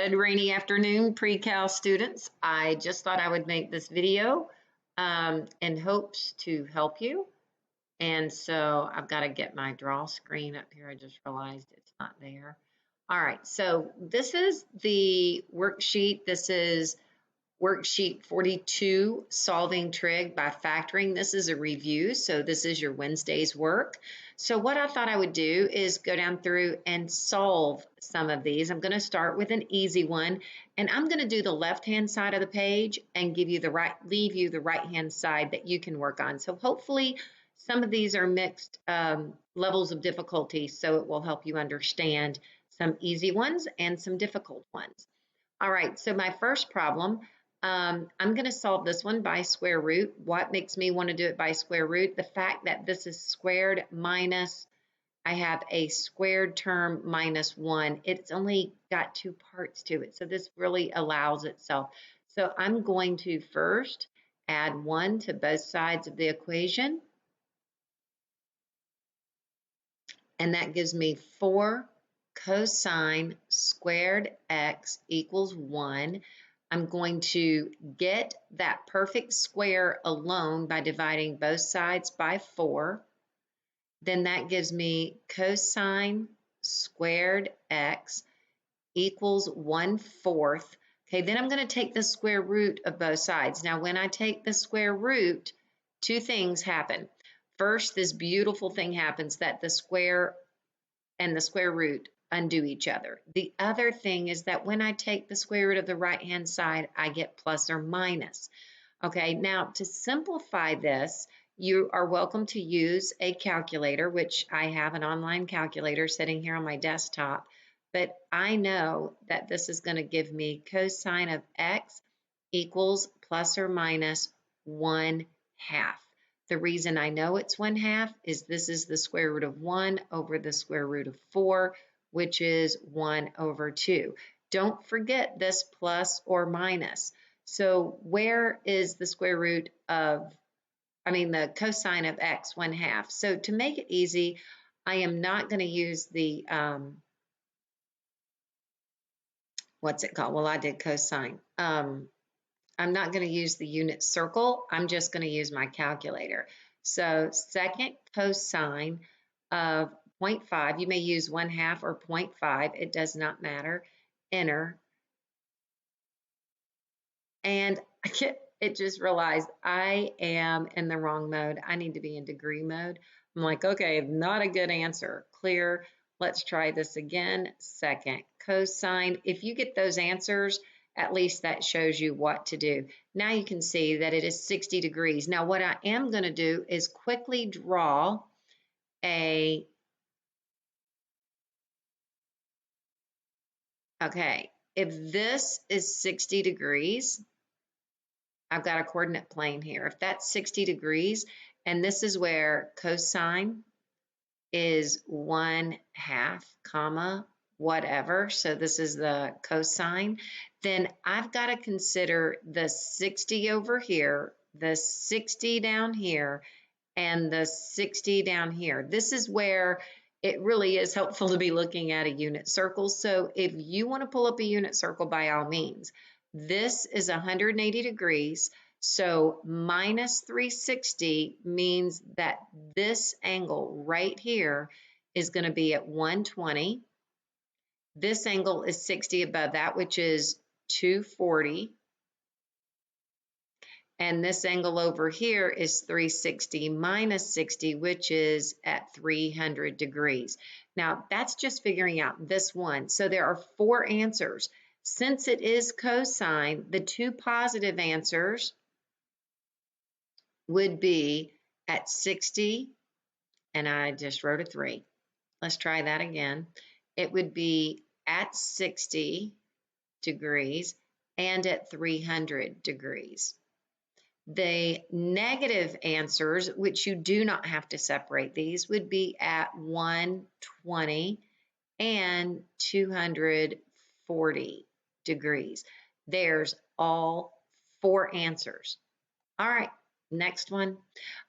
Good rainy afternoon, pre-cal students. I just thought I would make this video in hopes to help you. And so I've got to get my draw screen up here. I just realized it's not there. All right, so this is the worksheet. This is worksheet 42, solving trig by factoring. This is a review, so this is your Wednesday's work. So what I thought I would do is go down through and solve some of these. I'm going to start with an easy one, and I'm going to do the left-hand side of the page and leave you the right-hand side that you can work on. So hopefully some of these are mixed levels of difficulty, so it will help you understand some easy ones and some difficult ones. All right, so my first problem, I'm going to solve this one by square root. What makes me want to do it by square root? The fact that this is squared minus, I have a squared term minus 1. It's only got 2 parts to it, so this really allows itself. So I'm going to first add 1 to both sides of the equation, and that gives me 4 cosine squared x equals 1. I'm going to get that perfect square alone by dividing both sides by 4. Then that gives me cosine squared x equals 1/4. Okay, then I'm going to take the square root of both sides. Now, when I take the square root, 2 things happen. First, this beautiful thing happens that the square and the square root undo each other. The other thing is that when I take the square root of the right-hand side, I get plus or minus. Okay, now to simplify this, you are welcome to use a calculator, which I have an online calculator sitting here on my desktop, but I know that this is going to give me cosine of x equals plus or minus 1/2. The reason I know it's 1/2 is this is the square root of 1 over the square root of 4, which is 1/2. Don't forget this plus or minus. So where is the square root of, the cosine of x, 1/2? So to make it easy, I am not going to use the, what's it called? Well, I did cosine. I'm not going to use the unit circle. I'm just going to use my calculator. So second cosine of 0.5, you may use 1/2 or 0.5, it does not matter, enter. And it just realized I am in the wrong mode. I need to be in degree mode. I'm like, okay, not a good answer. Clear. Let's try this again. Second cosine. If you get those answers, at least that shows you what to do. Now you can see that it is 60 degrees. Now what I am going to do is quickly draw a, okay, if this is 60 degrees, I've got a coordinate plane here. If that's 60 degrees, and this is where cosine is 1/2, comma, whatever, so this is the cosine, then I've got to consider the 60 over here, the 60 down here, and the 60 down here. This is where it really is helpful to be looking at a unit circle. So if you want to pull up a unit circle, by all means. This is 180 degrees, so minus 360 means that this angle right here is going to be at 120. This angle is 60 above that, which is 240. And this angle over here is 360 minus 60, which is at 300 degrees. Now, that's just figuring out this one. So there are 4 answers. Since it is cosine, the 2 positive answers would be at 60, and I just wrote a 3. Let's try that again. It would be at 60 degrees and at 300 degrees. The negative answers, which you do not have to separate these, would be at 120 and 240 degrees. There's all 4 answers. All right, next one.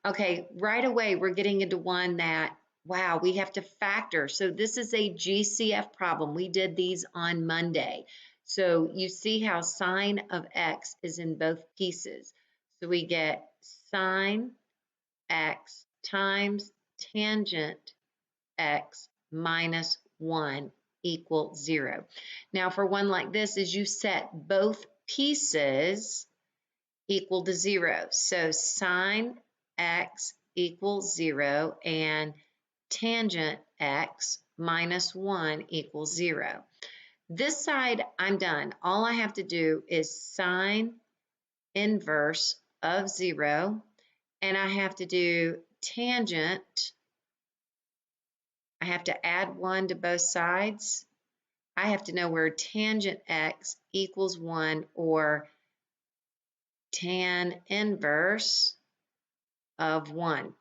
Okay, right away we're getting into one that, wow, we have to factor. So this is a GCF problem. We did these on Monday. So you see how sine of x is in both pieces. So we get sine x times tangent x minus 1 equals 0. Now for one like this is you set both pieces equal to 0. So sine x equals 0 and tangent x minus 1 equals 0. This side, I'm done. All I have to do is sine inverse of 0, and I have to do tangent. I have to add 1 to both sides. I have to know where tangent x equals 1 or tan inverse of 1.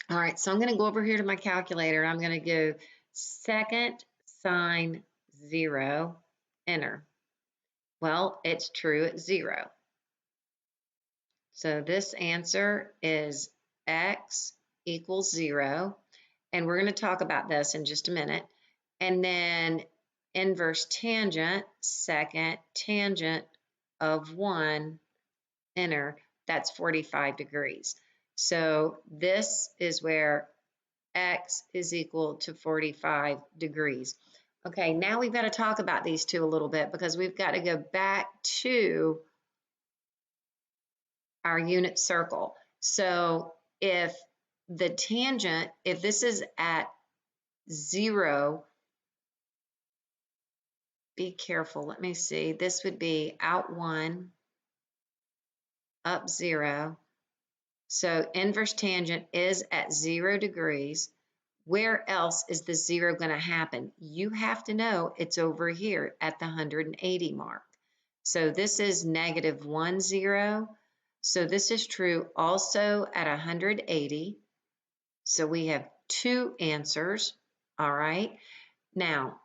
All right, so I'm going to go over here to my calculator. I'm going to go second sine 0, enter. Well, it's true at 0. So this answer is x equals 0. And we're going to talk about this in just a minute. And then inverse tangent, second tangent of 1, enter, that's 45 degrees. So this is where x is equal to 45 degrees. Okay, now we've got to talk about these two a little bit because we've got to go back to our unit circle. So if the tangent, if this is at 0, be careful, let me see, this would be out 1, up 0. So inverse tangent is at 0 degrees. Where else is the 0 going to happen? You have to know it's over here at the 180 mark. So this is negative 1, 0. So this is true also at 180. So we have two answers, all right? Now,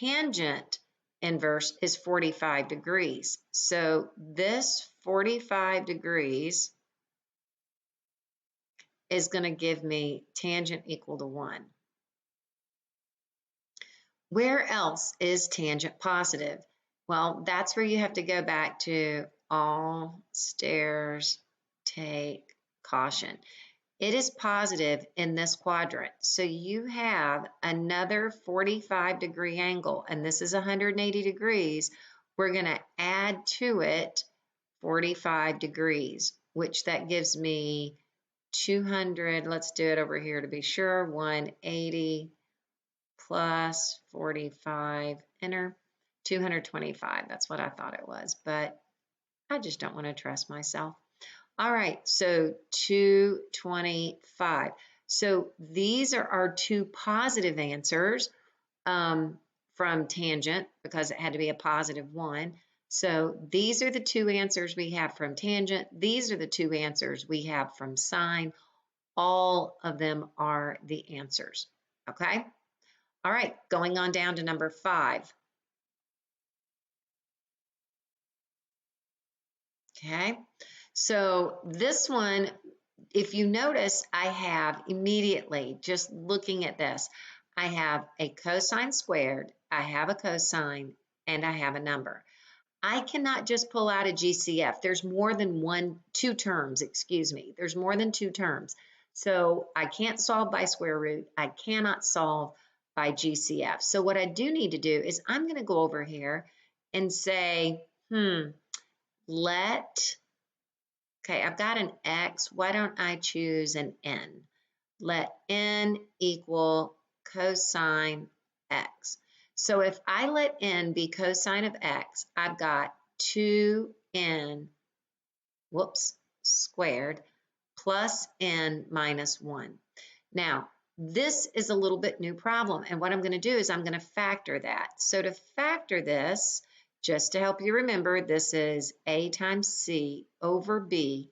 tangent inverse is 45 degrees. So this 45 degrees is going to give me tangent equal to 1. Where else is tangent positive? Well, that's where you have to go back to all stairs take caution. It is positive in this quadrant. So you have another 45-degree angle, and this is 180 degrees. We're going to add to it 45 degrees, which that gives me 200. Let's do it over here to be sure. 180 plus 45, enter, 225. That's what I thought it was, but I just don't want to trust myself. All right, so 225. So these are our two positive answers from tangent because it had to be a positive 1. So these are the two answers we have from tangent. These are the two answers we have from sine. All of them are the answers, okay? All right, going on down to number 5. Okay, so this one, if you notice, I have immediately, just looking at this, I have a cosine squared, I have a cosine, and I have a number. I cannot just pull out a GCF. There's more than two terms, excuse me. There's more than two terms. So I can't solve by square root. I cannot solve by GCF. So what I do need to do is I'm going to go over here and say, okay, I've got an X. Why don't I choose an N? Let N equal cosine X. So if I let N be cosine of X, I've got 2N, squared, plus N minus 1. Now, this is a little bit new problem, and what I'm going to do is I'm going to factor that. So to factor this, just to help you remember, this is A times C over B.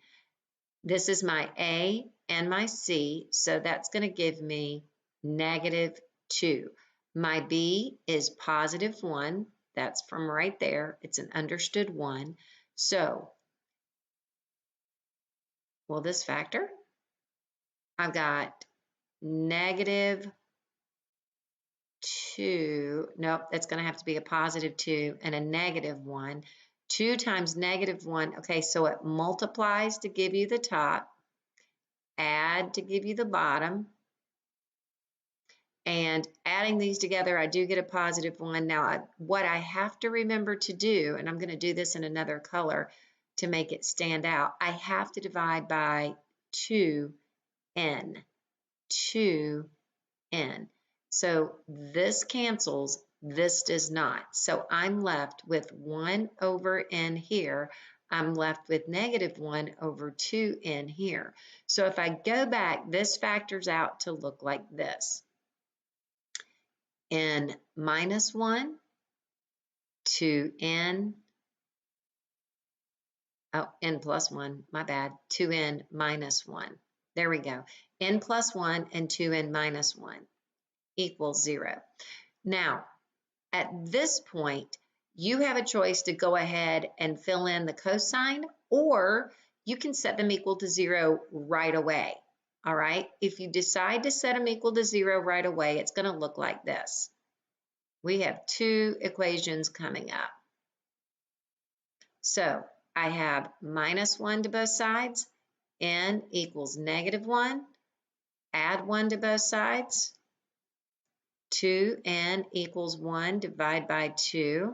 This is my A and my C, so that's going to give me negative 2. My B is positive 1. That's from right there. It's an understood 1. So, will this factor? I've got negative 2, nope, that's going to have to be a positive 2 and a negative 1. 2 times negative 1, okay, so it multiplies to give you the top, add to give you the bottom, and adding these together, I do get a positive 1. Now, what I have to remember to do, and I'm going to do this in another color to make it stand out, I have to divide by 2n. 2n. So this cancels, this does not. So I'm left with 1 over n here. I'm left with negative 1 over 2n here. So if I go back, this factors out to look like this. N minus 1 to n, oh, n plus 1, my bad, 2n minus 1. There we go. N plus 1 and 2n minus 1 equals 0. Now, at this point, you have a choice to go ahead and fill in the cosine, or you can set them equal to 0 right away. All right, if you decide to set them equal to 0 right away, it's going to look like this. We have two equations coming up. So I have minus 1 to both sides, n equals negative 1, add 1 to both sides, 2n equals 1, divide by 2.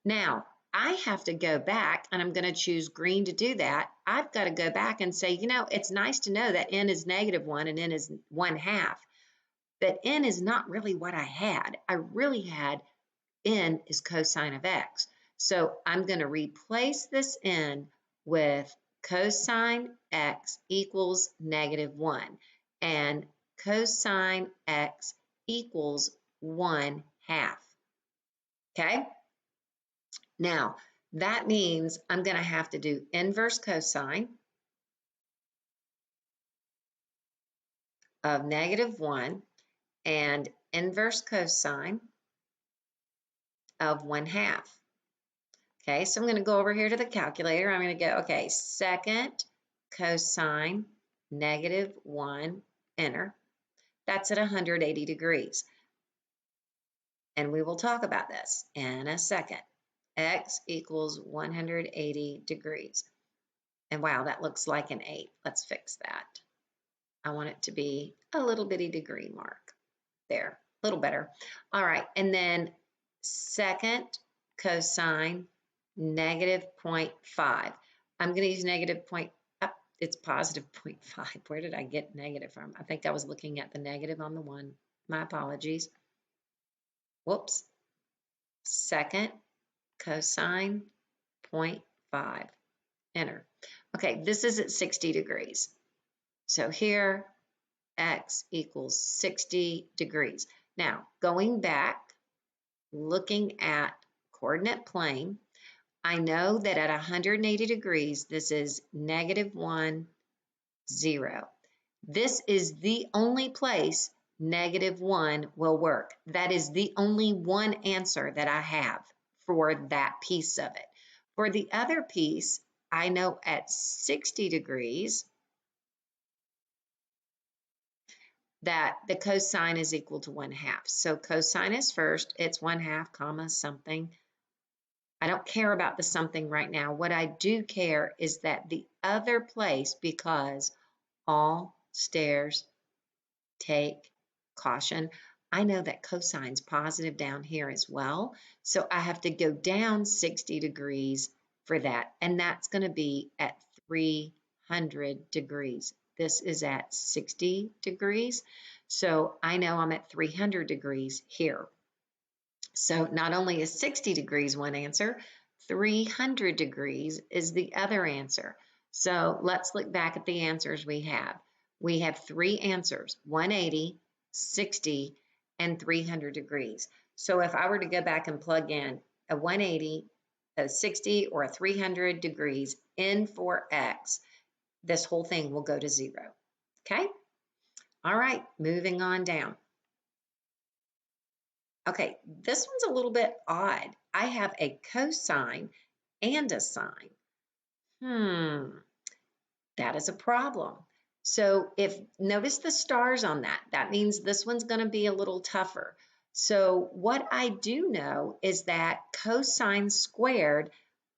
Now, I have to go back, and I'm going to choose green to do that. I've got to go back and say, you know, it's nice to know that n is negative 1 and n is 1/2, but n is not really what I had. I really had n is cosine of x. So I'm going to replace this n with cosine x equals negative 1, and cosine x equals 1/2. Okay? Now, that means I'm going to have to do inverse cosine of negative 1 and inverse cosine of 1/2. Okay, so I'm going to go over here to the calculator. I'm going to go, okay, second cosine negative 1, enter. That's at 180 degrees. And we will talk about this in a second. X equals 180 degrees. And wow, that looks like an 8. Let's fix that. I want it to be a little bitty degree mark. There, a little better. All right, and then second cosine negative 0.5. I'm going to use negative point, it's positive 0.5. Where did I get negative from? I think I was looking at the negative on the 1. My apologies. Whoops. Second cosine 0.5. Enter. Okay, this is at 60 degrees. So here, x equals 60 degrees. Now, going back, looking at coordinate plane, I know that at 180 degrees, this is negative 1, 0. This is the only place negative 1 will work. That is the only one answer that I have for that piece of it. For the other piece, I know at 60 degrees that the cosine is equal to 1/2. So cosine is first, it's 1/2 comma something. I don't care about the something right now. What I do care is that the other place, because all stairs take caution, I know that cosine's positive down here as well. So I have to go down 60 degrees for that. And that's going to be at 300 degrees. This is at 60 degrees. So I know I'm at 300 degrees here. So not only is 60 degrees one answer, 300 degrees is the other answer. So let's look back at the answers we have. We have three answers, 180, 60, and 300 degrees. So if I were to go back and plug in a 180, a 60, or a 300 degrees in for x, this whole thing will go to 0. Okay? All right, moving on down. Okay, this one's a little bit odd. I have a cosine and a sine. That is a problem. So notice the stars on that, that means this one's going to be a little tougher. So what I do know is that cosine squared,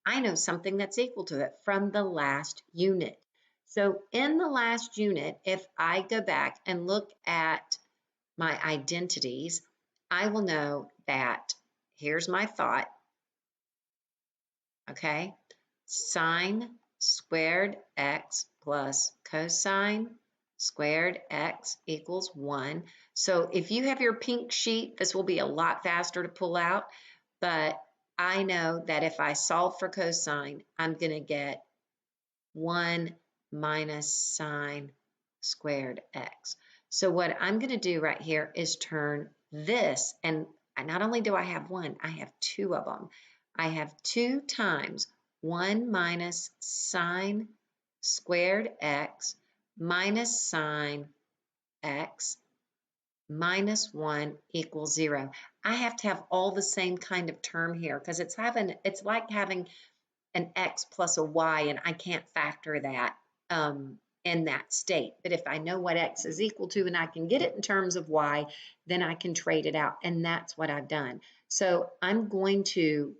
I know something that's equal to it from the last unit. So in the last unit, if I go back and look at my identities, I will know that here's my thought, okay? Sine squared x plus cosine squared x equals 1. So if you have your pink sheet, this will be a lot faster to pull out, but I know that if I solve for cosine, I'm going to get 1 minus sine squared x. So what I'm going to do right here is turn this, and not only do I have one, I have two of them. I have 2 times 1 minus sine squared x minus sine x minus 1 equals 0. I have to have all the same kind of term here because it's like having an x plus a y, and I can't factor that in that state. But if I know what x is equal to and I can get it in terms of y, then I can trade it out, and that's what I've done. So I'm going to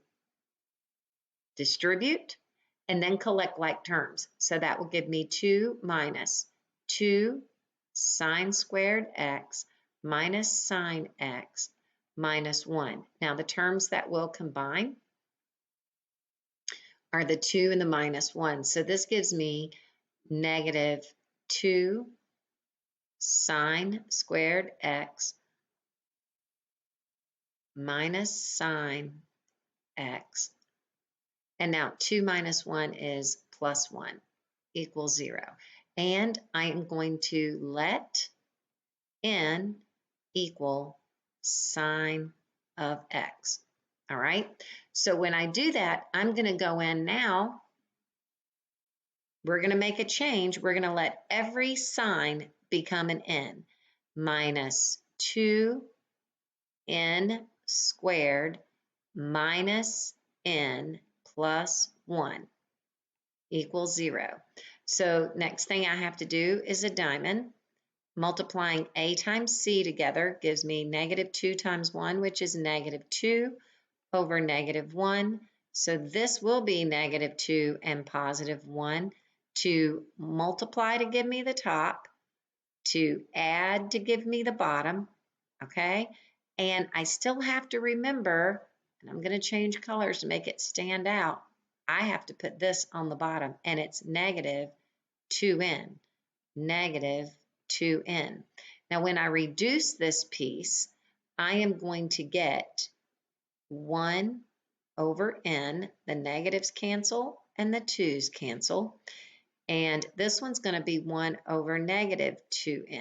distribute and then collect like terms. So that will give me 2 minus 2 sine squared x minus sine x minus 1. Now the terms that will combine are the 2 and the minus 1. So this gives me negative 2 sine squared x minus sine x. And now 2 minus 1 is plus 1 equals 0. And I am going to let n equal sine of x. All right. So when I do that, I'm going to go in now. We're going to make a change. We're going to let every sign become an n. Minus 2n squared minus n plus 1 equals 0. So next thing I have to do is a diamond. Multiplying a times c together gives me negative 2 times 1, which is negative 2 over negative 1. So this will be negative 2 and positive 1. To multiply to give me the top, to add to give me the bottom, okay? And I still have to remember, and I'm going to change colors to make it stand out, I have to put this on the bottom, and it's negative 2n, negative 2n. Now when I reduce this piece, I am going to get 1 over n, the negatives cancel and the 2's cancel, and this one's going to be 1 over negative 2n.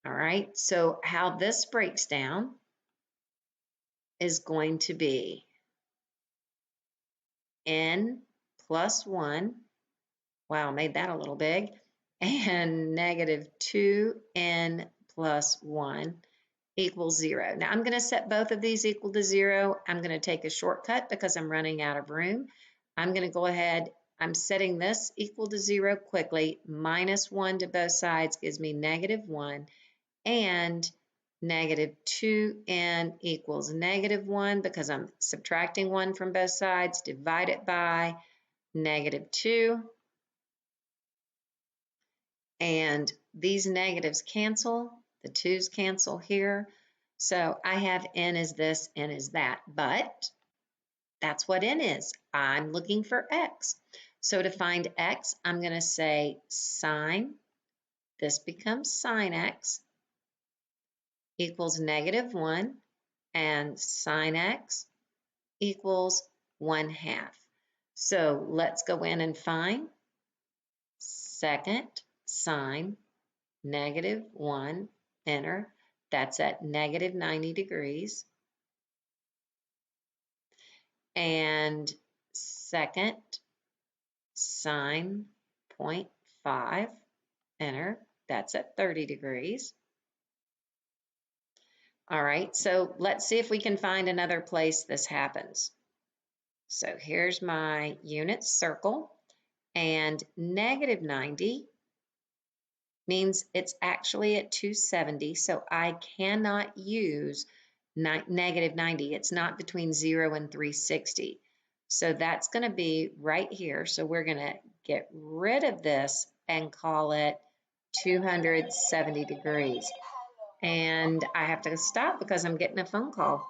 All right, so how this breaks down is going to be n plus 1, wow, made that a little big, and negative 2n plus 1 equals 0. Now I'm going to set both of these equal to 0. I'm going to take a shortcut because I'm running out of room. I'm going to go ahead, I'm setting this equal to 0 quickly. Minus 1 to both sides gives me negative 1, and negative 2n equals negative 1 because I'm subtracting 1 from both sides. Divide it by negative 2. And these negatives cancel. The 2's cancel here. So I have n is this, n is that. But that's what n is. I'm looking for x. So to find x, I'm going to say sine. This becomes sine x equals negative 1, and sine x equals 1/2. So let's go in and find second sine negative 1, enter. That's at negative 90 degrees. And second sine 0.5, enter. That's at 30 degrees. All right, so let's see if we can find another place this happens. So here's my unit circle, and negative 90 means it's actually at 270, so I cannot use negative 90. It's not between 0 and 360. So that's going to be right here. So we're going to get rid of this and call it 270 degrees. And I have to stop because I'm getting a phone call.